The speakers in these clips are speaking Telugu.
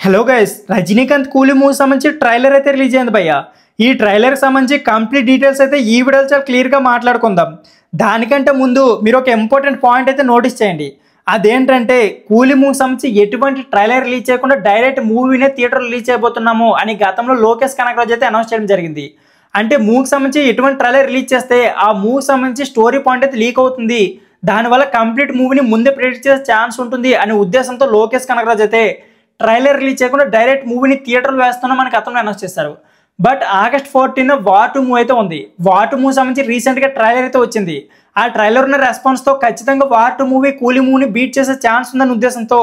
హలో గైస్, రజనీకాంత్ కూలీ మూవీ సంబంధించి ట్రైలర్ అయితే రిలీజ్ అయింది భయ్య. ఈ ట్రైలర్కి సంబంధించి కంప్లీట్ డీటెయిల్స్ అయితే ఈ వీడియోలో చాలా క్లియర్గా మాట్లాడుకుందాం. దానికంటే ముందు మీరు ఒక ఇంపార్టెంట్ పాయింట్ అయితే నోటీస్ చేయండి. అదేంటంటే కూలీ మూవీ సంబంధించి ఎటువంటి ట్రైలర్ రిలీజ్ చేయకుండా డైరెక్ట్ మూవీనే థియేటర్ రిలీజ్ చేయబోతున్నాము అని గతంలో లోకేష్ కనకరాజు అయితే అనౌన్స్ చేయడం జరిగింది. అంటే మూవీకి సంబంధించి ఎటువంటి ట్రైలర్ రిలీజ్ చేస్తే ఆ మూవీకి సంబంధించి స్టోరీ పాయింట్ అయితే లీక్ అవుతుంది, దానివల్ల కంప్లీట్ మూవీని ముందే ప్రెడిక్ట్ చేసే ఛాన్స్ ఉంటుంది అనే ఉద్దేశంతో లోకేష్ కనకరాజు అయితే ట్రైలర్ రిలీజ్ చేయకుండా డైరెక్ట్ మూవీని థియేటర్లో వేస్తున్నాం మనకి గతంలో అనౌన్స్ చేశారు. బట్ ఆగస్ట్ 14 వార్ 2 మూవీ అయితే ఉంది. వార్ 2 మూవీ సంబంధించి రీసెంట్గా ట్రైలర్ అయితే వచ్చింది. ఆ ట్రైలర్ ఉన్న రెస్పాన్స్తో ఖచ్చితంగా వార్ 2 మూవీ కూలీ మూవీని బీట్ చేసే ఛాన్స్ ఉందన్న ఉద్దేశంతో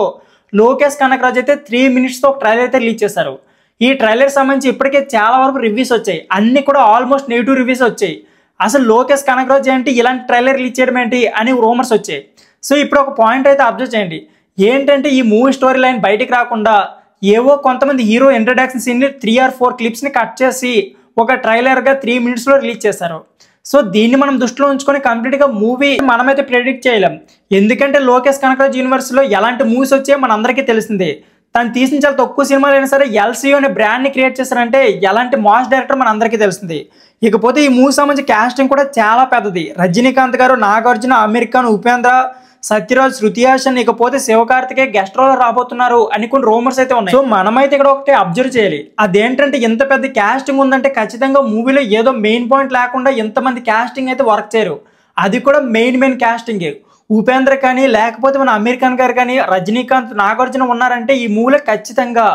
లోకేష్ కనకరాజు అయితే 3 minutesతో ఒక ట్రైలర్ అయితే రిలీజ్ చేశారు. ఈ ట్రైలర్ సంబంధించి ఇప్పటికే చాలా వరకు రివ్యూస్ వచ్చాయి, అన్ని కూడా ఆల్మోస్ట్ నెగిటివ్ రివ్యూస్ వచ్చాయి. అసలు లోకేష్ కనకరాజు ఏంటి ఇలాంటి ట్రైలర్ రిలీజ్ చేయడం ఏంటి అని రూమర్స్ వచ్చాయి. సో ఇప్పుడు ఒక పాయింట్ అయితే అబ్జర్వ్ చేయండి. ఏంటంటే ఈ మూవీ స్టోరీ లైన్ బయటికి రాకుండా ఏవో కొంతమంది హీరో ఇంట్రడక్షన్ సీన్ని 3 or 4 క్లిప్స్ని కట్ చేసి ఒక ట్రైలర్గా 3 minutesలో రిలీజ్ చేశారు. సో దీన్ని మనం దృష్టిలో ఉంచుకొని కంప్లీట్గా మూవీ మనమైతే ప్రెడిక్ట్ చేయలేం. ఎందుకంటే లోకేష్ కనకరాజు యూనివర్స్లో ఎలాంటి మూవీస్ వచ్చాయో మన అందరికీ తెలిసిందే. తను తీసిన చాలా తక్కువ సినిమాలు అయినా సరే ఎల్సీయూ అనే బ్రాండ్ని క్రియేట్ చేశారంటే ఎలాంటి మాస్ డైరెక్టర్ మన అందరికీ తెలిసింది. ఇకపోతే ఈ మూవీ సంబంధించి క్యాస్టింగ్ కూడా చాలా పెద్దది. రజనీకాంత్ గారు, నాగార్జున, ఆమిర్ ఖాన్, ఉపేంద్ర, సత్యరాజ్, శృతి హాసన్, ఇకపోతే శివకార్తికేయ గెస్ట్ రోల్ రాబోతున్నారు అని కొన్ని రూమర్స్ అయితే ఉన్నాయి. సో మనమైతే ఇక్కడ ఒకటి అబ్జర్వ్ చేయాలి. అదేంటంటే ఇంత పెద్ద క్యాస్టింగ్ ఉందంటే ఖచ్చితంగా మూవీలో ఏదో మెయిన్ పాయింట్ లేకుండా ఇంతమంది క్యాస్టింగ్ అయితే వర్క్ చేయరు. అది కూడా మెయిన్ క్యాస్టింగే. ఉపేంద్ర కానీ లేకపోతే మన ఆమిర్ ఖాన్ గారు కానీ రజనీకాంత్, నాగార్జున ఉన్నారంటే ఈ మూవీలో ఖచ్చితంగా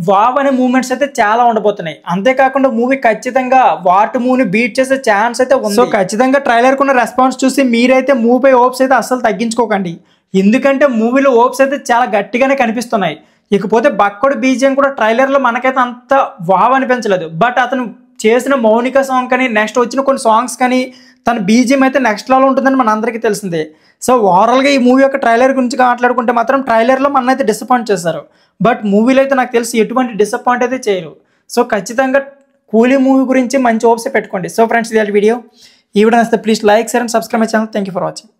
వావ్ అనే మూమెంట్స్ అయితే చాలా ఉండబోతున్నాయి. అంతేకాకుండా మూవీ ఖచ్చితంగా వార్ 2 మూవీని బీట్ చేసే ఛాన్స్ అయితే ఉంది. సో ఖచ్చితంగా ట్రైలర్కి ఉన్న రెస్పాన్స్ చూసి మీరైతే మూవీపై హోప్స్ అయితే అస్సలు తగ్గించుకోకండి. ఎందుకంటే మూవీలో హోప్స్ అయితే చాలా గట్టిగానే కనిపిస్తున్నాయి. ఇకపోతే బక్కడు బీజిఎం కూడా ట్రైలర్లో మనకైతే అంత వావ్ అనిపించలేదు. బట్ అతను చేసిన మౌనిక సాంగ్ కానీ నెక్స్ట్ వచ్చిన కొన్ని సాంగ్స్ కానీ తన బీజిఎం అయితే నెక్స్ట్ లెవెల్ ఉంటుందని మన అందరికీ తెలిసిందే. సో ఓవరాల్గా ఈ మూవీ యొక్క ట్రైలర్ గురించి మాట్లాడుకుంటే మాత్రం ట్రైలర్లో మన అయితే డిసప్పాయింట్ చేశారు. బట్ మూవీలో అయితే నాకు తెలిసి ఎటువంటి డిసప్పాయింట్ అయితే చేయరు. సో ఖచ్చితంగా కూలీ మూవీ గురించి మంచి హోప్స్ పెట్టుకోండి. సో ఫ్రెండ్స్, ఇది వీడియో. ఈ వీడియో నచ్చితే please like, share and subscribe my channel. Thank you for watching.